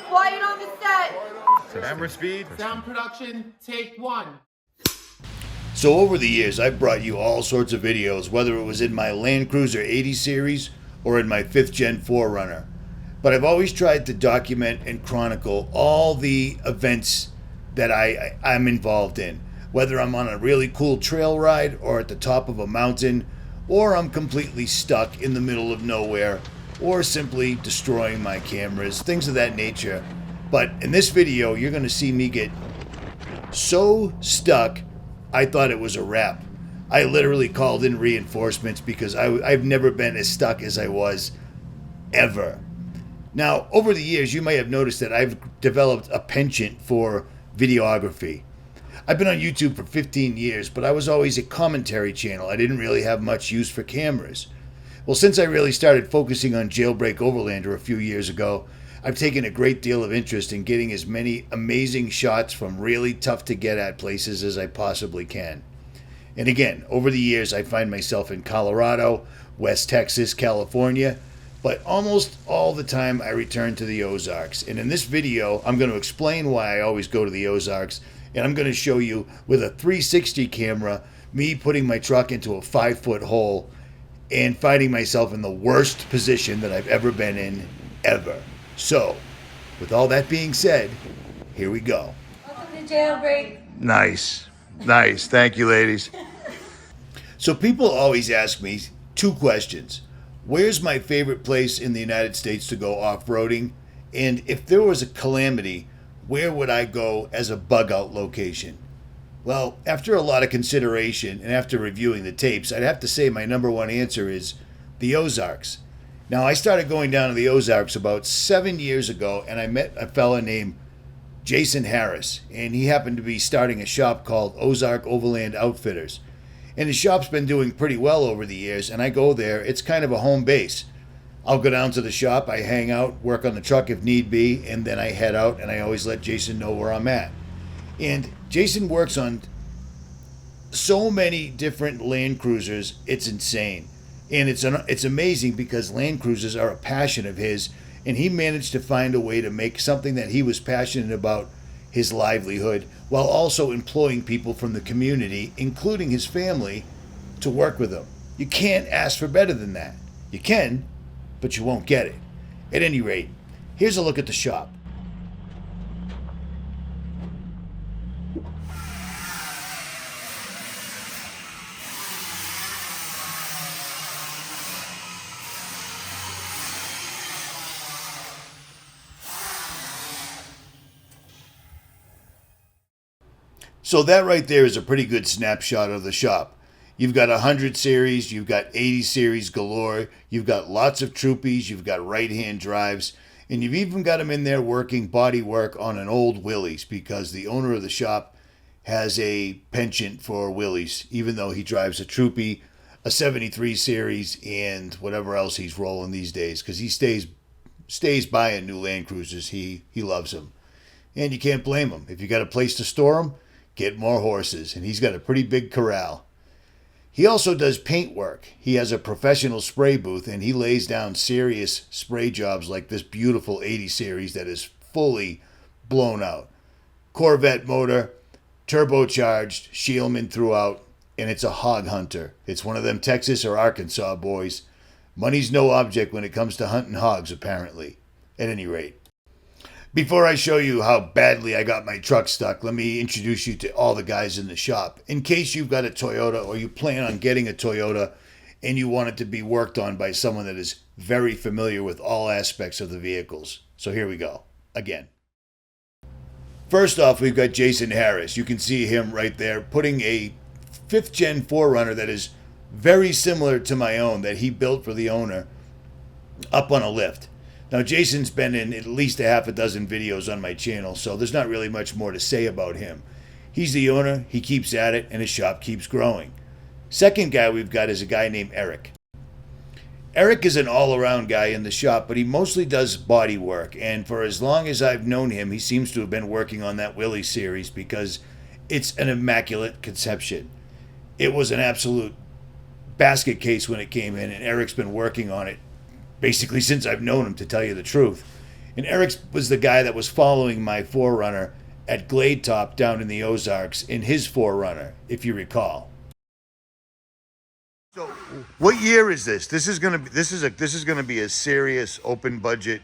Quiet on the set. Camera speed. Sound production, take one. So over the years, I've brought you all sorts of videos, whether it was in my Land Cruiser 80 series or in my 5th Gen 4Runner. But I've always tried to document and chronicle all the events that I'm involved in. Whether I'm on a really cool trail ride or at the top of a mountain, or I'm completely stuck in the middle of nowhere, or simply destroying my cameras, things of that nature. But in this video, you're going to see me get so stuck, I thought it was a wrap. I literally called in reinforcements because I've never been as stuck as I was ever. Now, over the years, you may have noticed that I've developed a penchant for videography. I've been on YouTube for 15 years, but I was always a commentary channel. I didn't really have much use for cameras. Well, since I really started focusing on JailBreak Overlander a few years ago, I've taken a great deal of interest in getting as many amazing shots from really tough to get at places as I possibly can. And again, over the years, I find myself in Colorado, West Texas, California, but almost all the time I return to the Ozarks. And in this video, I'm going to explain why I always go to the Ozarks, and I'm going to show you with a 360 camera, me putting my truck into a 5-foot hole and finding myself in the worst position that I've ever been in, ever. So, with all that being said, here we go. Welcome to JailBreak. Nice. Thank you, ladies. So people always ask me two questions. Where's my favorite place in the United States to go off-roading? And if there was a calamity, where would I go as a bug-out location? Well, after a lot of consideration and after reviewing the tapes, I'd have to say my number one answer is the Ozarks. Now, I started going down to the Ozarks about 7 years ago, and I met a fella named Jason Harris, and he happened to be starting a shop called Ozark Overland Outfitters. And his shop's been doing pretty well over the years, and I go there. It's kind of a home base. I'll go down to the shop, I hang out, work on the truck if need be, and then I head out, and I always let Jason know where I'm at. And Jason works on so many different Land Cruisers, it's insane. And it's amazing because Land Cruisers are a passion of his, and he managed to find a way to make something that he was passionate about his livelihood, while also employing people from the community, including his family, to work with him. You can't ask for better than that. You can, but you won't get it. At any rate, here's a look at the shop. So that right there is a pretty good snapshot of the shop. You've got 100 series, you've got 80 series galore, you've got lots of troopies, you've got right-hand drives, and you've even got them in there working body work on an old Willys because the owner of the shop has a penchant for Willys, even though he drives a troopy, a 73 series, and whatever else he's rolling these days because he stays buying new Land Cruisers. He loves them. And you can't blame him. If you got a place to store them, get more horses, and he's got a pretty big corral. He also does paint work. He has a professional spray booth, and he lays down serious spray jobs like this beautiful 80 series that is fully blown out. Corvette motor, turbocharged, Scheelman throughout, and it's a hog hunter. It's one of them Texas or Arkansas boys. Money's no object when it comes to hunting hogs, apparently. At any rate. Before I show you how badly I got my truck stuck, let me introduce you to all the guys in the shop. In case you've got a Toyota or you plan on getting a Toyota and you want it to be worked on by someone that is very familiar with all aspects of the vehicles. So here we go, again. First off, we've got Jason Harris. You can see him right there putting a 5th Gen 4Runner that is very similar to my own that he built for the owner up on a lift. Now, Jason's been in at least a half a dozen videos on my channel, so there's not really much more to say about him. He's the owner, he keeps at it, and his shop keeps growing. Second guy we've got is a guy named Eric. Eric is an all-around guy in the shop, but he mostly does body work, and for as long as I've known him, he seems to have been working on that Willie series because it's an immaculate conception. It was an absolute basket case when it came in, and Eric's been working on it basically since I've known him, to tell you the truth. And Eric was the guy that was following my 4Runner at Glade Top down in the Ozarks in his 4Runner, if you recall. So, what year is this? This is gonna be a serious open budget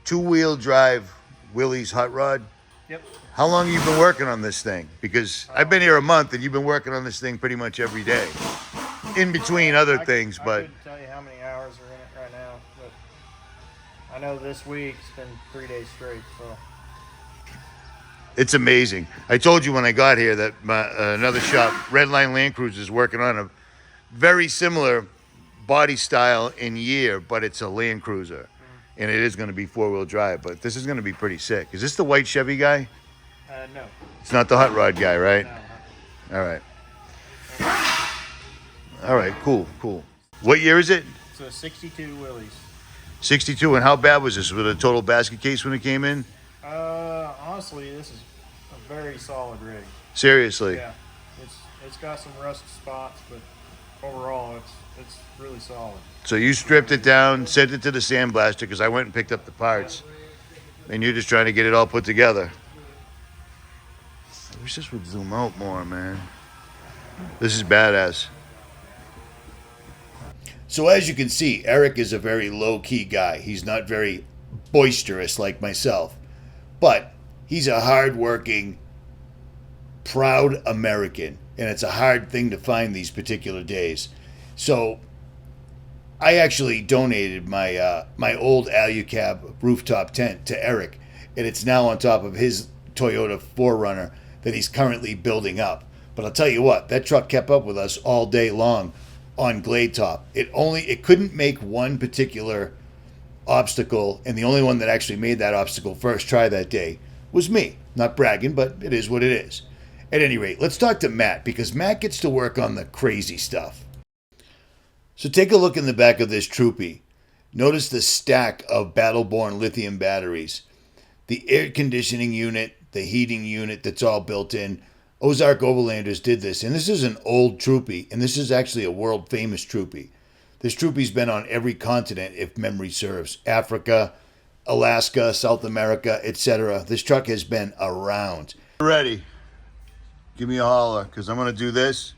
2-wheel drive Willys hot rod. Yep. How long have you been working on this thing? Because I've been here a month and you've been working on this thing pretty much every day, in between other things. I But couldn't tell you how many hours are in it right now, but I know this week it's been 3 days straight. So it's amazing. I told you when I got here that another shop, Redline Land Cruiser, is working on a very similar body style and year, but it's a Land Cruiser. And it is going to be 4-wheel drive, but this is going to be pretty sick. Is this the white Chevy guy? No. It's not the hot rod guy, right? No. All right. All right, cool. What year is it? So 62 Willys. 62. And how bad was this? With a total basket case when it came in? Honestly, this is a very solid rig. Seriously? Yeah. It's got some rust spots, but overall it's really solid. So you stripped it down, sent it to the sandblaster, because I went and picked up the parts. And you're just trying to get it all put together. I wish this would zoom out more, man. This is badass. So as you can see, Eric is a very low-key guy. He's not very boisterous like myself. But he's a hard-working, proud American. And it's a hard thing to find these particular days. So I actually donated my my old Alucab rooftop tent to Eric. And it's now on top of his Toyota 4Runner that he's currently building up. But I'll tell you what, that truck kept up with us all day long on Glade Top. It couldn't make one particular obstacle, and the only one that actually made that obstacle first try that day was me. Not bragging, but it is what it is. At any rate, let's talk to Matt, because Matt gets to work on the crazy stuff. So take a look in the back of this Troopy. Notice the stack of Battle-Born lithium batteries. The air conditioning unit, the heating unit that's all built in. Ozark Overlanders did this, and this is an old Troopy, and this is actually a world-famous Troopy. This Troopy's been on every continent, if memory serves. Africa, Alaska, South America, etc. This truck has been around. Ready. Give me a holler, because I'm going to do this.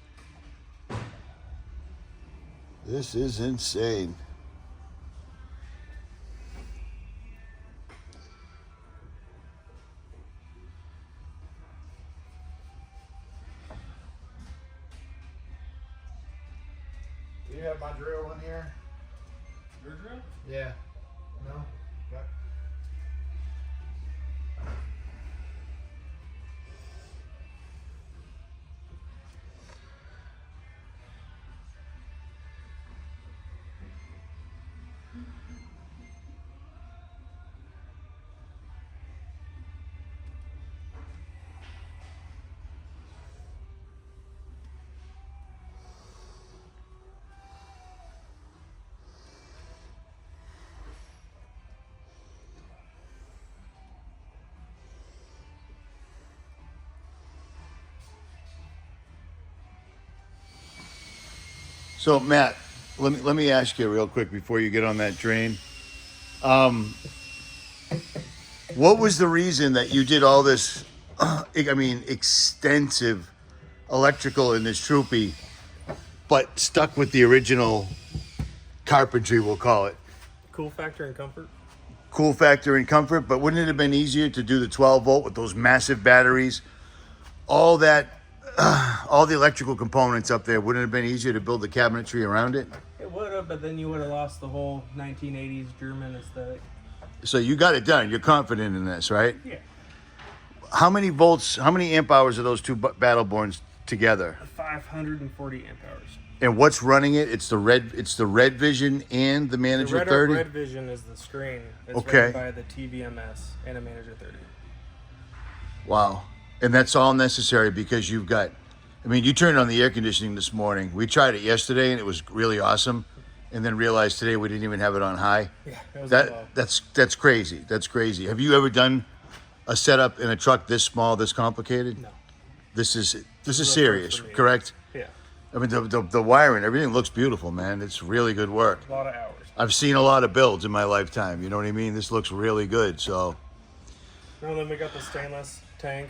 This is insane. Do you have my drill in here? Your drill? Yeah. No? Okay. So Matt, let me ask you real quick before you get on that drain. What was the reason that you did all this? Extensive electrical in this Troopy, but stuck with the original carpentry, we'll call it. Cool factor and comfort. Cool factor and comfort, but wouldn't it have been easier to do the 12 volt with those massive batteries? All that. All the electrical components up there, wouldn't it have been easier to build the cabinetry around it? It would have, but then you would have lost the whole 1980s German aesthetic. So you got it done. You're confident in this, right? Yeah. How many volts, how many amp hours are those two Battle-Borns together? 540 amp hours. And what's running it? It's the red Vision and the Manager 30? Red Vision is the screen. It's Okay. run by the TVMS and a Manager 30. Wow. And that's all necessary because you've got, you turned on the air conditioning this morning. We tried it yesterday and it was really awesome. And then realized today we didn't even have it on high. Yeah, it was low. That's crazy. That's crazy. Have you ever done a setup in a truck this small, this complicated? No. This is first serious, for me. correct? Yeah. The wiring, everything looks beautiful, man. It's really good work. A lot of hours. I've seen a lot of builds in my lifetime. You know what I mean? This looks really good. So, And then we got the stainless tank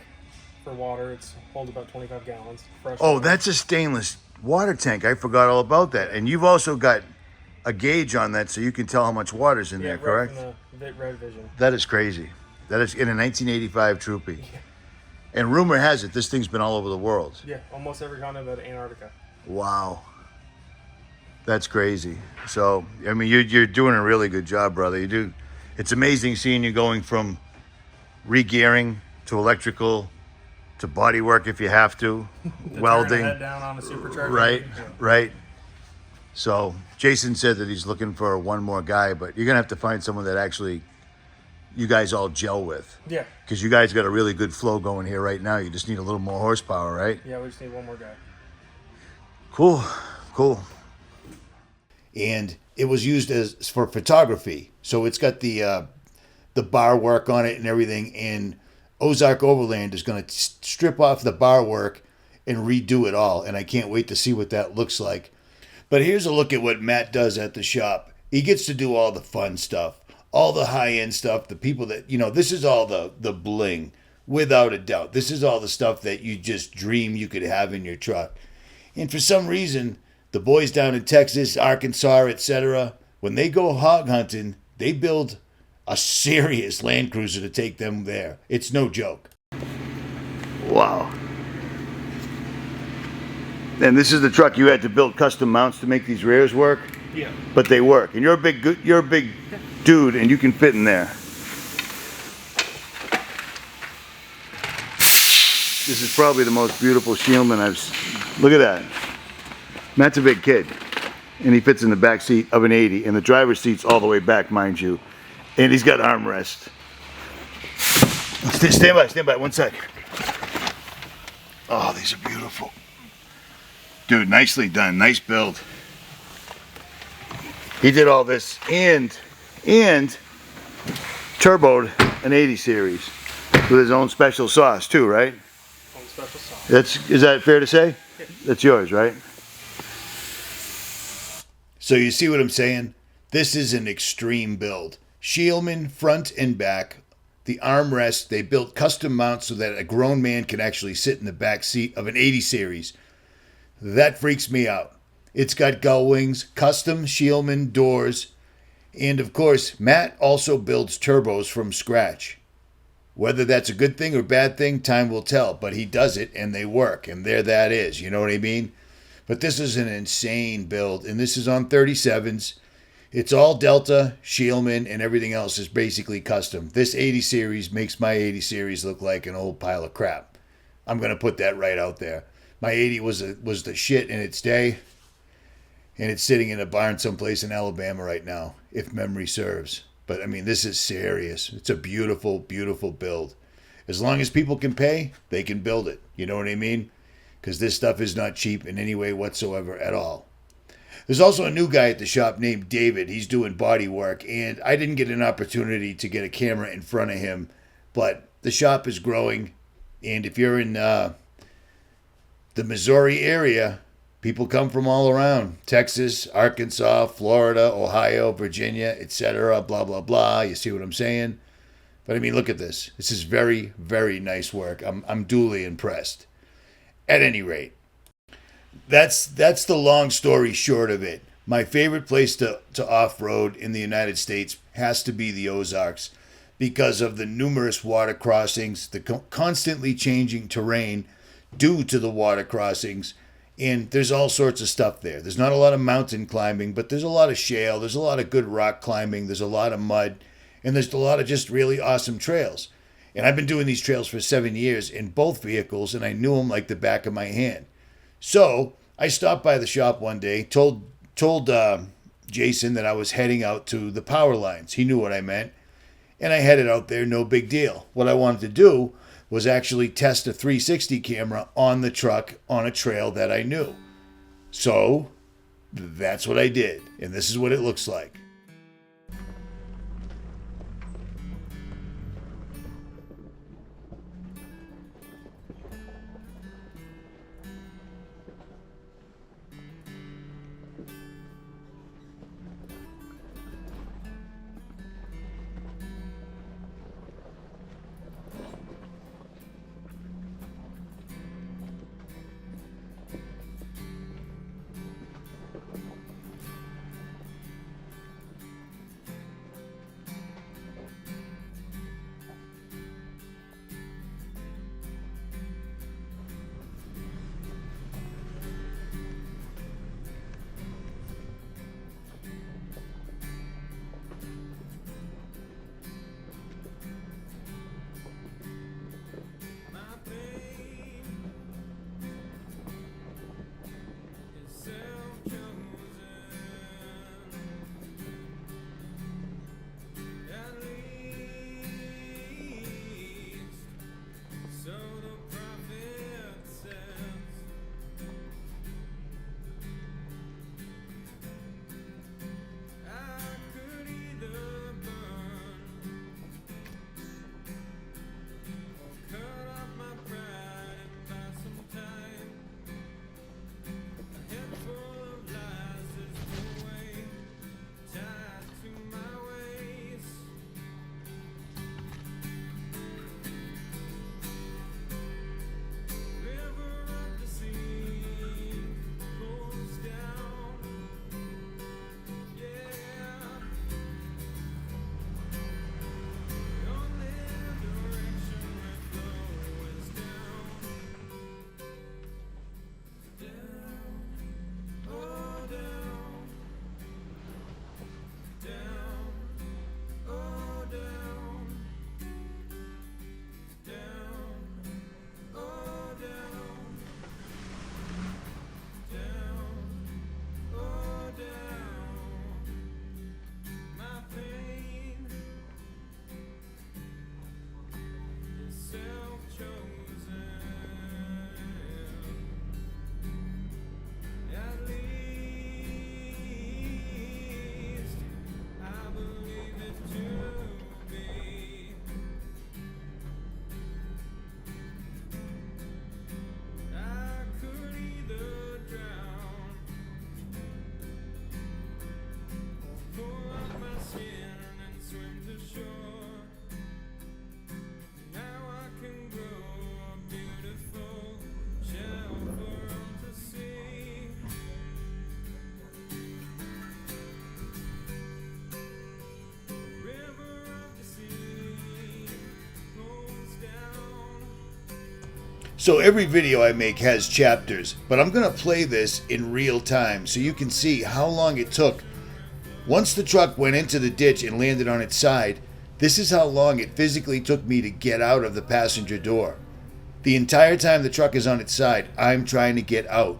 for water. It's holds about 25 gallons. Fresh oh, water. that's a stainless water tank. I forgot all about that. And you've also got a gauge on that so you can tell how much water's in there, right correct? from the Red Vision. That is crazy. That is in a 1985 Troopy. And rumor has it, this thing's been all over the world. Yeah, almost every continent but Antarctica. Wow. That's crazy. So, I mean, you're doing a really good job, brother. You do. It's amazing seeing you going from re-gearing to electrical to body work if you have to, welding. Head down on a supercharger. Right, Yeah. right. So Jason said that he's looking for one more guy, but you're gonna have to find someone that actually you guys all gel with. Yeah. Because you guys got a really good flow going here right now. You just need a little more horsepower, right? Yeah, we just need one more guy. Cool, cool. And it was used as for photography, so it's got the bar work on it and everything. And Ozark Overland is going to strip off the bar work and redo it all, and I can't wait to see what that looks like. But here's a look at what Matt does at the shop. He gets to do all the fun stuff, all the high-end stuff, the people that, you know, this is all the bling, without a doubt. This is all the stuff that you just dream you could have in your truck. And for some reason, the boys down in Texas, Arkansas, etc., when they go hog hunting, they build a serious Land Cruiser to take them there. It's no joke. Wow. And this is the truck you had to build custom mounts to make these rears work? Yeah. But they work. And you're a big dude and you can fit in there. This is probably the most beautiful Shieldman I've seen. Look at that. Matt's a big kid. And he fits in the back seat of an 80. And the driver's seat's all the way back, mind you. And he's got armrest. Stand by, 1 sec. Oh, these are beautiful. Dude, nicely done, nice build. He did all this and turboed an 80 series with his own special sauce too, right? Own special sauce. Is that fair to say? Yeah. That's yours, right? So you see what I'm saying? This is an extreme build. Shieldman front and back. The armrest, they built custom mounts so that a grown man can actually sit in the back seat of an 80 series. That freaks me out. It's got gull wings, custom Shieldman doors, and of course, Matt also builds turbos from scratch. Whether that's a good thing or bad thing, time will tell, but he does it and they work, and there that is, you know what I mean? But this is an insane build, and this is on 37s. It's all Delta, Shieldman, and everything else is basically custom. This 80 series makes my 80 series look like an old pile of crap. I'm going to put that right out there. My 80 was the shit in its day, and it's sitting in a barn someplace in Alabama right now, if memory serves. But, I mean, this is serious. It's a beautiful, beautiful build. As long as people can pay, they can build it. You know what I mean? Because this stuff is not cheap in any way whatsoever at all. There's also a new guy at the shop named David. He's doing body work, and I didn't get an opportunity to get a camera in front of him, but the shop is growing, and if you're in the Missouri area, people come from all around. Texas, Arkansas, Florida, Ohio, Virginia, etc., blah, blah, blah. You see what I'm saying? But I mean, look at this. This is very, very nice work. I'm duly impressed. At any rate, that's the long story short of it. My favorite place to off-road in the United States has to be the Ozarks because of the numerous water crossings, the constantly changing terrain due to the water crossings, and there's all sorts of stuff there. There's not a lot of mountain climbing, but there's a lot of shale, there's a lot of good rock climbing, there's a lot of mud, and there's a lot of just really awesome trails. And I've been doing these trails for 7 years in both vehicles, and I knew them like the back of my hand. So I stopped by the shop one day, told Jason that I was heading out to the power lines. He knew what I meant. And I headed out there, no big deal. What I wanted to do was actually test a 360 camera on the truck on a trail that I knew. So that's what I did. And this is what it looks like. So every video I make has chapters, but I'm going to play this in real time so you can see how long it took. Once the truck went into the ditch and landed on its side, this is how long it physically took me to get out of the passenger door. The entire time the truck is on its side, I'm trying to get out,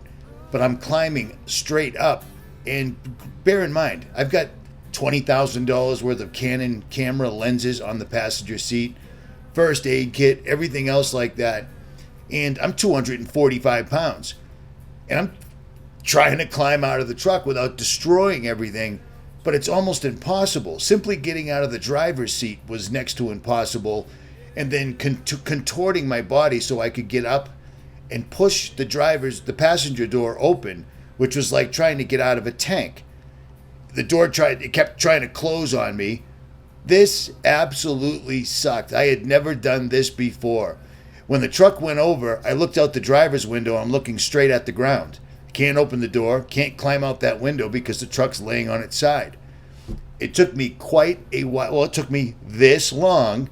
but I'm climbing straight up. And bear in mind, I've got $20,000 worth of Canon camera lenses on the passenger seat, first aid kit, everything else like that. And I'm 245 pounds. And I'm trying to climb out of the truck without destroying everything, but it's almost impossible. Simply getting out of the driver's seat was next to impossible, and then contorting my body so I could get up and push the passenger door open, which was like trying to get out of a tank. The door kept trying to close on me. This absolutely sucked. I had never done this before. When the truck went over, I looked out the driver's window. I'm looking straight at the ground. Can't open the door, can't climb out that window because the truck's laying on its side. It took me quite a while. Well, it took me this long.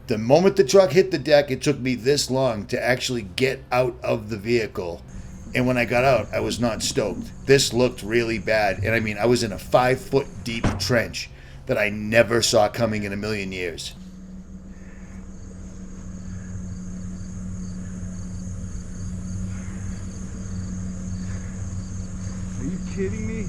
The moment the truck hit the deck, it took me this long to actually get out of the vehicle. And when I got out, I was not stoked. This looked really bad. And I mean, I was in a 5-foot deep trench that I never saw coming in a million years. Are you kidding me?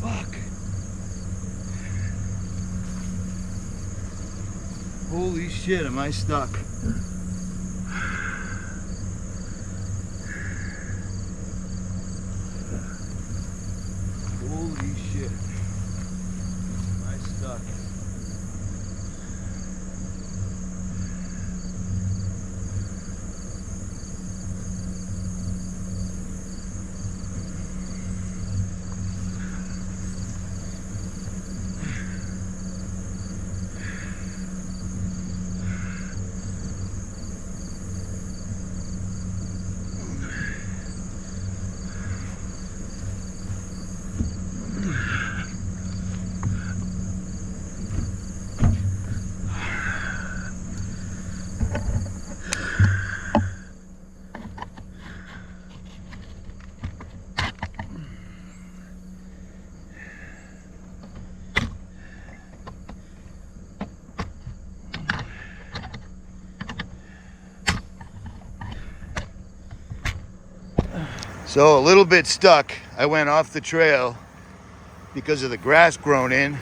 Fuck. Holy shit, am I stuck? Holy shit. Am I stuck? So a little bit stuck. I went off the trail because of the grass grown in,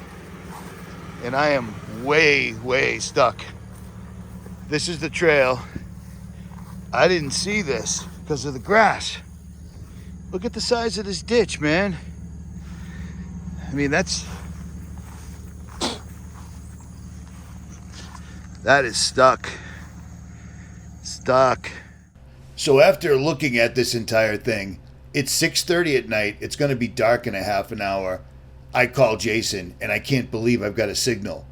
and I am way, way stuck. This is the trail. I didn't see this because of the grass. Look at the size of this ditch, man. I mean, that is stuck. Stuck. So after looking at this entire thing, it's 6:30 at night. It's going to be dark in a half an hour. I call Jason, and I can't believe I've got a signal.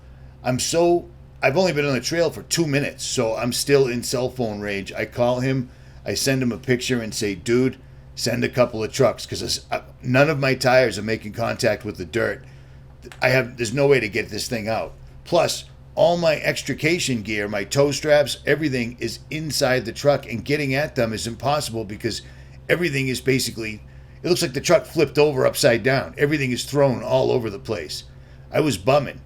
I've only been on the trail for 2 minutes, so I'm still in cell phone range. I call him, I send him a picture and say, dude, send a couple of trucks, because none of my tires are making contact with the dirt. There's no way to get this thing out. Plus, all my extrication gear, my tow straps, everything is inside the truck, and getting at them is impossible because everything is basically, it looks like the truck flipped over upside down. Everything is thrown all over the place. I was bumming.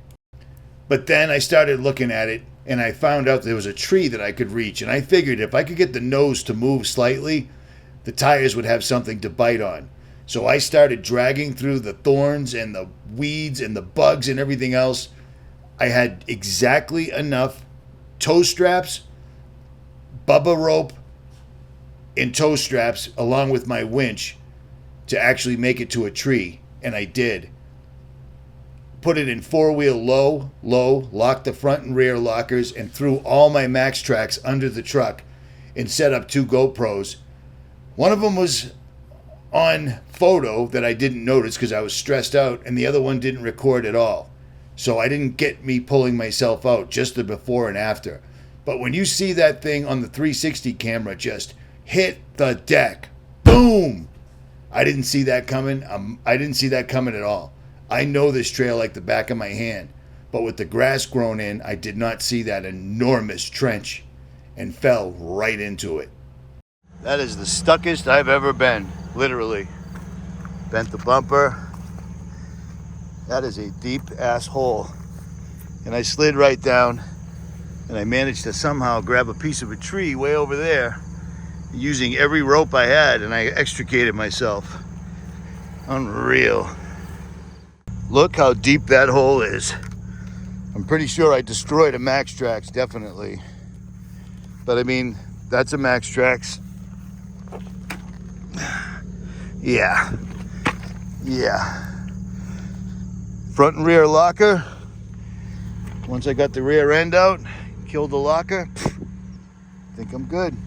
But then I started looking at it, and I found out there was a tree that I could reach, and I figured if I could get the nose to move slightly, the tires would have something to bite on. So I started dragging through the thorns and the weeds and the bugs and everything else. I had exactly enough tow straps, Bubba rope, and tow straps along with my winch to actually make it to a tree, and I did. Put it in 4-wheel low, locked the front and rear lockers, and threw all my Max Tracks under the truck and set up 2 GoPros. One of them was on photo that I didn't notice because I was stressed out, and the other one didn't record at all. So I didn't get me pulling myself out, just the before and after. But when you see that thing on the 360 camera just hit the deck, boom! I didn't see that coming. I didn't see that coming at all. I know this trail like the back of my hand. But with the grass grown in, I did not see that enormous trench and fell right into it. That is the stuckest I've ever been, literally. Bent the bumper. That is a deep ass hole. And I slid right down, and I managed to somehow grab a piece of a tree way over there using every rope I had, and I extricated myself. Unreal. Look how deep that hole is. I'm pretty sure I destroyed a Max Trax, definitely. But I mean, that's a Max Trax. Yeah. Front and rear locker. Once I got the rear end out, killed the locker, I think I'm good.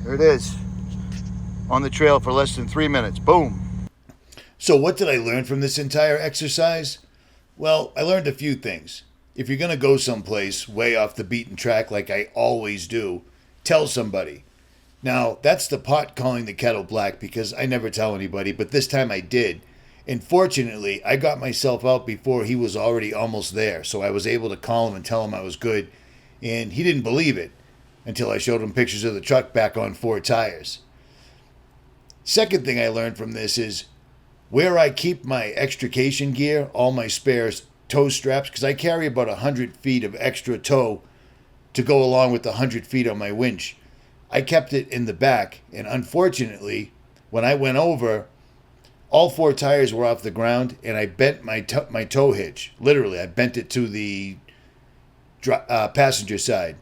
There it is. On the trail for less than 3 minutes. Boom. So what did I learn from this entire exercise? Well, I learned a few things. If you're going to go someplace way off the beaten track like I always do, tell somebody. Now, that's the pot calling the kettle black, because I never tell anybody, but this time I did. And fortunately, I got myself out before he was already almost there, so I was able to call him and tell him I was good. And he didn't believe it until I showed him pictures of the truck back on 4 tires. Second thing I learned from this is where I keep my extrication gear, all my spares tow straps, because I carry about 100 feet of extra tow to go along with the 100 feet on my winch. I kept it in the back, and unfortunately, when I went over, all 4 tires were off the ground, and I bent my tow hitch. Literally, I bent it to the passenger side.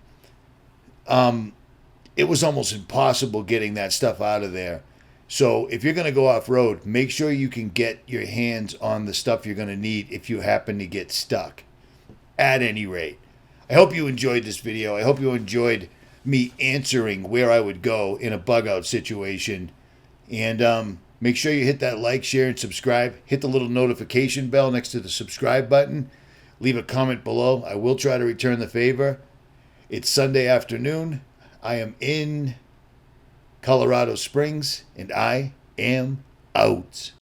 It was almost impossible getting that stuff out of there. So if you're going to go off-road, make sure you can get your hands on the stuff you're going to need if you happen to get stuck. At any rate, I hope you enjoyed this video. I hope you enjoyed me answering where I would go in a bug-out situation. And make sure you hit that like, share, and subscribe. Hit the little notification bell next to the subscribe button. Leave a comment below. I will try to return the favor. It's Sunday afternoon. I am in Colorado Springs, and I am out.